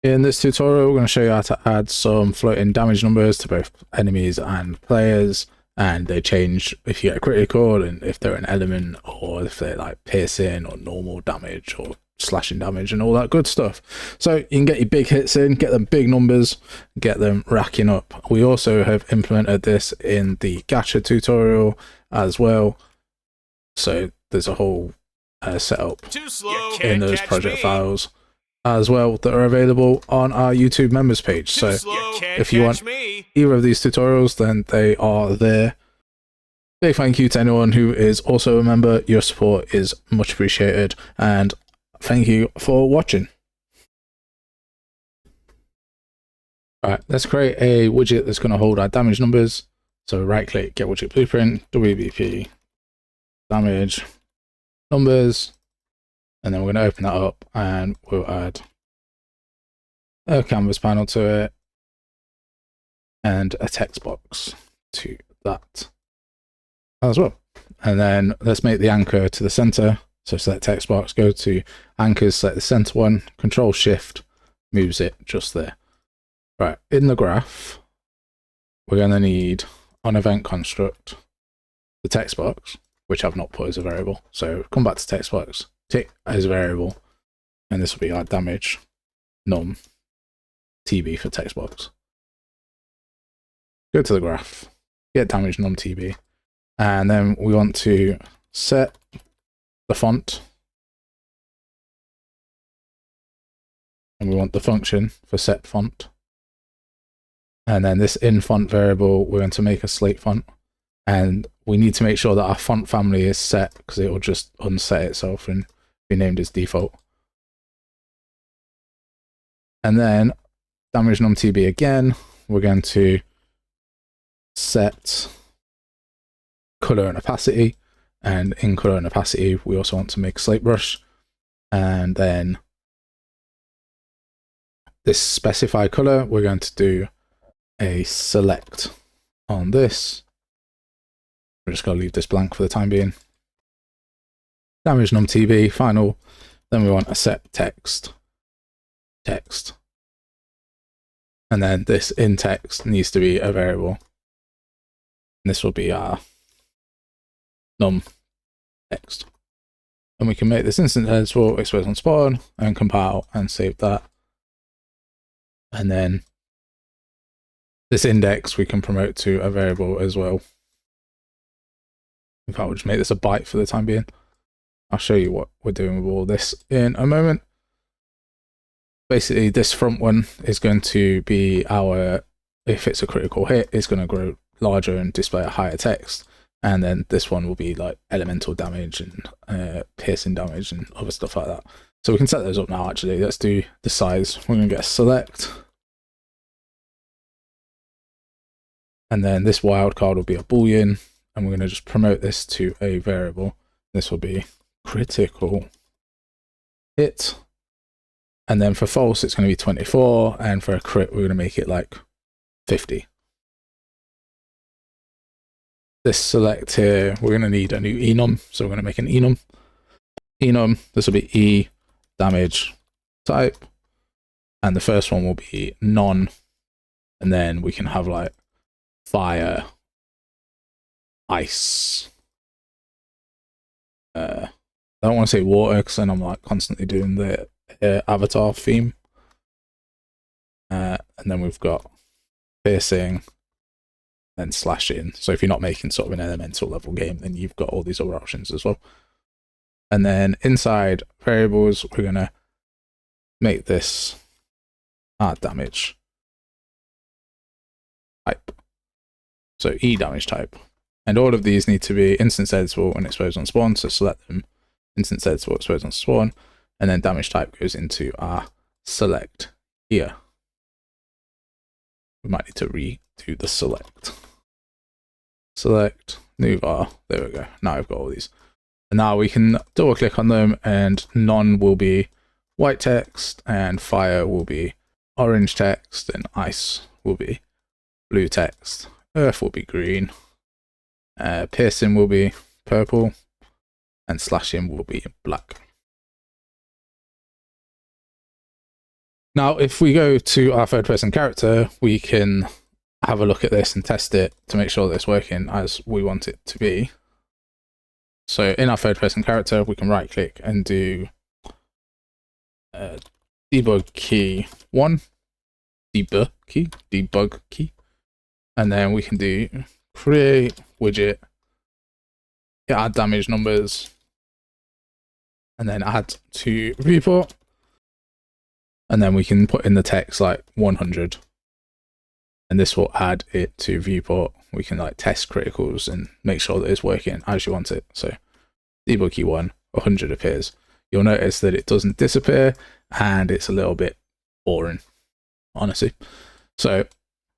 In this tutorial, we're going to show you how to add some floating damage numbers to both enemies and players, and they change if you get a critical and if they're an element, or if they're like piercing or normal damage or slashing damage and all that good stuff. So you can get your big hits in, get them big numbers, get them racking up. We also have implemented this in the gacha tutorial as well. So there's a whole setup in those project files as well that are available on our YouTube members page. So if you want either of these tutorials, then they are there. Big thank you to anyone who is also a member. Your support is much appreciated, and thank you for watching. Alright, let's create a widget that's going to hold our damage numbers. So right click, get widget blueprint, WBP, damage numbers, and then we're going to open that up and we'll add a canvas panel to it and a text box to that as well. And then let's make the anchor to the center. So select text box, go to anchors, select the center one, Control Shift moves it just there. Right, in the graph, we're going to need on event construct the text box, which I've not put as a variable. So come back to text box, tick as a variable, and this will be our damage num TB for text box. Go to the graph, get damage num TB, and then we want to set the font, and we want the function for set font, and then this in font variable we're going to make a slate font, and we need to make sure that our font family is set because it will just unset itself and be named as default. And then damage num TB again, we're going to set color and opacity, and in color and opacity we also want to make a slate brush, and then this specify color we're going to do a select on this. We're just going to leave this blank for the time being. Damage num TB final, then we want a set text, and then this in text needs to be a variable, and this will be our num text. And we can make this instant editable, expose on spawn, and compile and save that. And then this index we can promote to a variable as well. In fact, we'll just make this a byte for the time being. I'll show you what we're doing with all this in a moment. Basically, this front one is going to be our, if it's a critical hit, it's going to grow larger and display a higher text. And then this one will be like elemental damage and piercing damage and other stuff like that. So we can set those up now actually. Let's do the size. We're going to get a select. And then this wildcard will be a boolean. And we're going to just promote this to a variable. This will be critical hit. And then for false, it's going to be 24. And for a crit, we're going to make it like 50. This select here, we're going to need a new enum. So we're going to make an enum. Enum, this will be E damage type. And the first one will be non. And then we can have like fire, ice. I don't want to say water because then I'm like constantly doing the avatar theme. And then we've got piercing, then slashing. So if you're not making sort of an elemental level game, then you've got all these other options as well. And then inside variables, we're going to make this our damage type. So E damage type. And all of these need to be instance editable and exposed on spawn. So select them, instance editable, exposed on spawn, and then damage type goes into our select here. We might need to redo the select. Select, new var, there we go. Now I've got all these. And now we can double click on them, and none will be white text, and fire will be orange text, and ice will be blue text. Earth will be green. Piercing will be purple, and slashing will be black. Now, if we go to our third person character, we can have a look at this and test it to make sure that it's working as we want it to be. So in our third person character, we can right click and do debug key 1, debug key, and then we can do create widget, add damage numbers, and then add to viewport, and then we can put in the text like 100, and this will add it to viewport. We can like test criticals and make sure that it's working as you want it. So debug key 1, 100 appears. You'll notice that it doesn't disappear and it's a little bit boring, honestly. So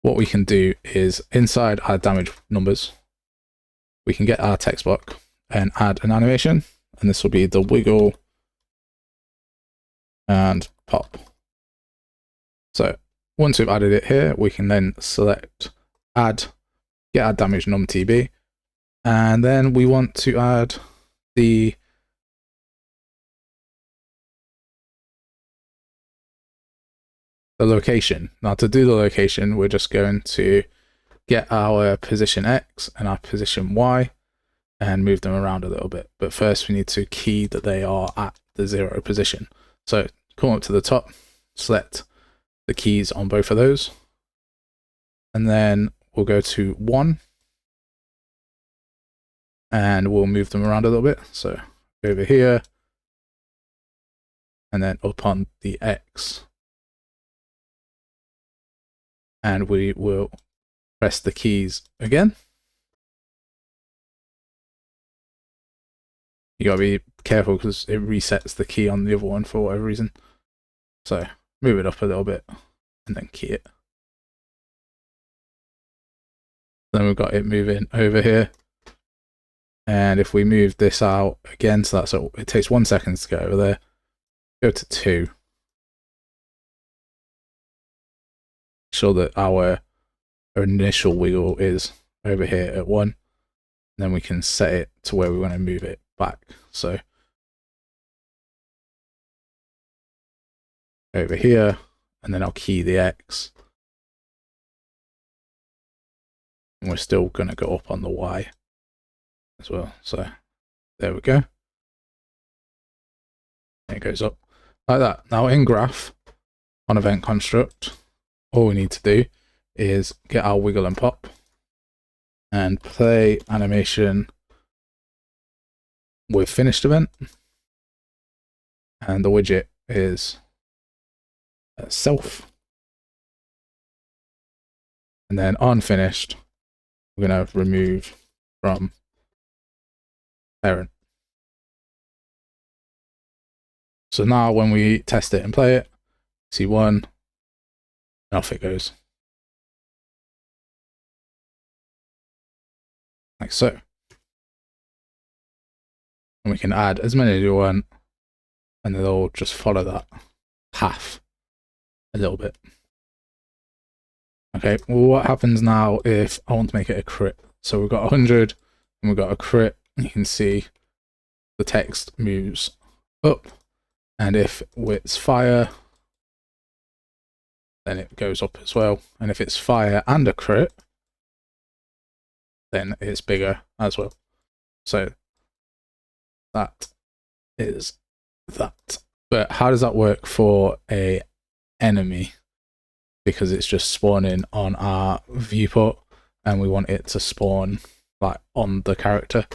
what we can do is inside our damage numbers, we can get our text block and add an animation, and this will be the wiggle and pop. So once we've added it here, we can then select add, get our damage num TB, and then we want to add the location. Now to do the location, we're just going to get our position X and our position Y and move them around a little bit. But first we need to key that they are at the 0 position. So come up to the top, select the keys on both of those, and then we'll go to 1 and we'll move them around a little bit. So over here and then up on the X, and we will press the keys again. You gotta be careful because it resets the key on the other one for whatever reason. So move it up a little bit and then key it. Then we've got it moving over here. And if we move this out again, so that's it takes 1 second to go over there, go to 2. Sure that our initial wiggle is over here at 1. And then we can set it to where we want to move it back. So over here, and then I'll key the X. And we're still going to go up on the Y as well. So there we go. It goes up like that. Now in graph on event construct, all we need to do is get our wiggle and pop and play animation with finished event, and the widget is self, and then on finished we're going to remove from parent. So now when we test it and play it, see 1, and off it goes. Like so. And we can add as many as you want, and they'll just follow that path a little bit. Okay, well, what happens now if I want to make it a crit? So we've got 100 and we've got a crit. You can see the text moves up, and if it's fire, then it goes up as well. And if it's fire and a crit, then it's bigger as well. So that is that. But how does that work for a enemy? Because it's just spawning on our viewport and we want it to spawn like on the character.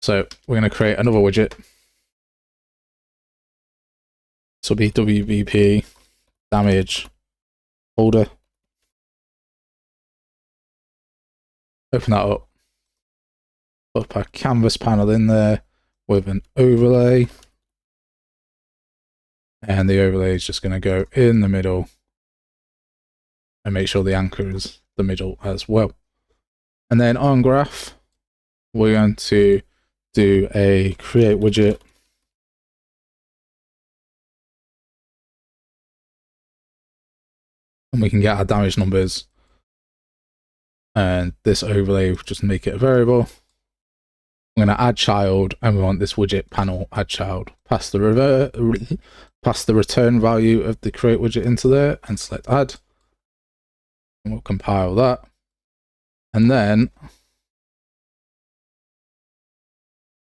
So we're going to create another widget. This will be WBP damage holder. Open that up. Put our canvas panel in there with an overlay. And the overlay is just going to go in the middle and make sure the anchor is the middle as well. And then on graph, we're going to do a create widget. And we can get our damage numbers. And this overlay will just make it a variable. I'm going to add child, and we want this widget panel add child. Pass the return value of the create widget into there and select add. And we'll compile that. And then,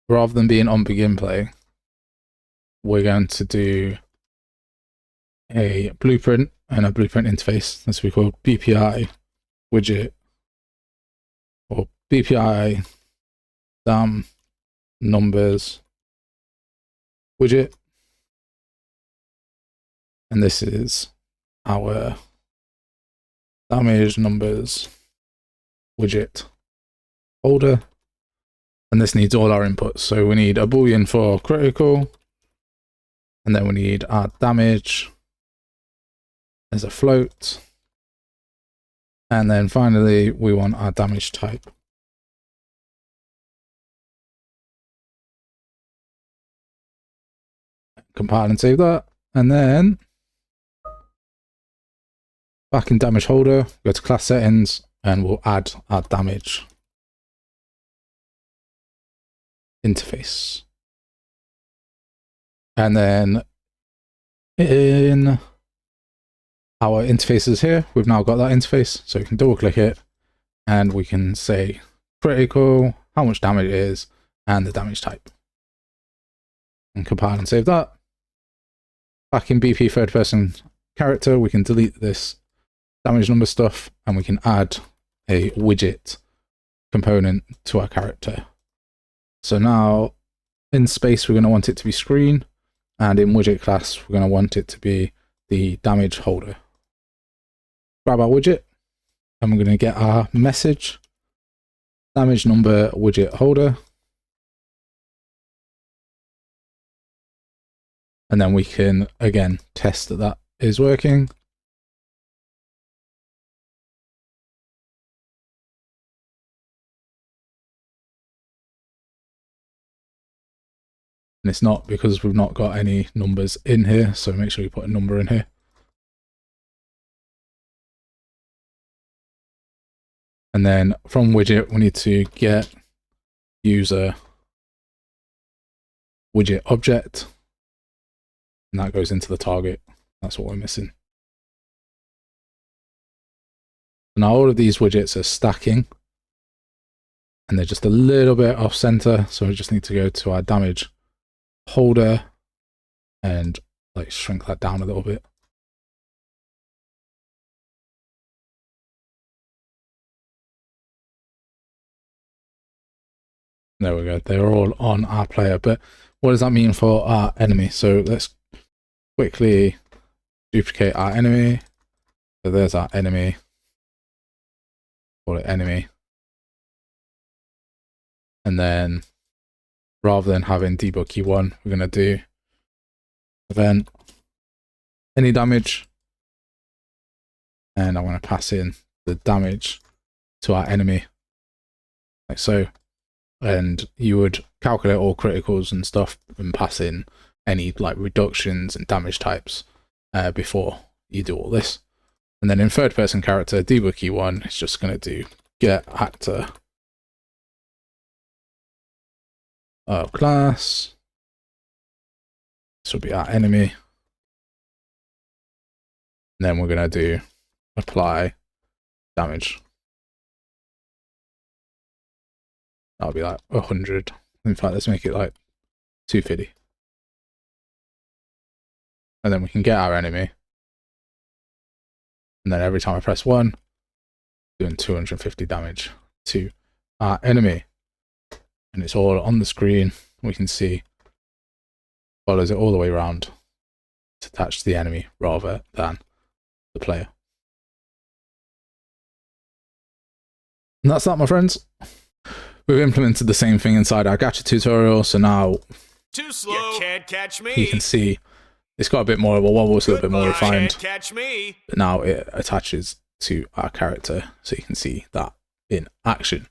rather than being on begin play, we're going to do a blueprint and a blueprint interface. This will be called BPI widget, or BPI numbers widget. And this is our damage numbers widget folder. And this needs all our inputs. So we need a boolean for critical, and then we need our damage as a float. And then finally, we want our damage type. Compile and save that. And then back in damage holder, go to class settings, and we'll add our damage interface. And then in our interfaces here, we've now got that interface, so we can double click it and we can say critical, how much damage it is, and the damage type. And compile and save that. Back in BP third person character, we can delete this damage number stuff and we can add a widget component to our character. So now in space, we're going to want it to be screen, and in widget class, we're going to want it to be the damage holder. Grab our widget, and we're going to get our message, damage number widget holder. And then we can, again, test that that is working. And it's not, because we've not got any numbers in here. So make sure you put a number in here. And then from widget, we need to get user widget object. And that goes into the target. That's what we're missing. Now all of these widgets are stacking, and they're just a little bit off center. So we just need to go to our damage holder and like shrink that down a little bit. There we go. They're all on our player. But what does that mean for our enemy? So let's quickly duplicate our enemy. So there's our enemy. Call it enemy. And then rather than having debug key 1, we're going to do event any damage. And I'm going to pass in the damage to our enemy, like so. And you would calculate all criticals and stuff and pass in any like reductions and damage types before you do all this. And then in third person character, debug key 1 is just going to do get actor of class. This will be our enemy. And then we're going to do apply damage. That'll be like 100. In fact, let's make it like 250. And then we can get our enemy. And then every time I press 1, doing 250 damage to our enemy. And it's all on the screen. We can see follows it all the way around. It's attached to the enemy rather than the player. And that's that, my friends. We've implemented the same thing inside our gacha tutorial, so now too slow. You can't catch me. You can see it's got a bit more of a wobble, it's a little bit more refined. Can't catch me. But now it attaches to our character, so you can see that in action.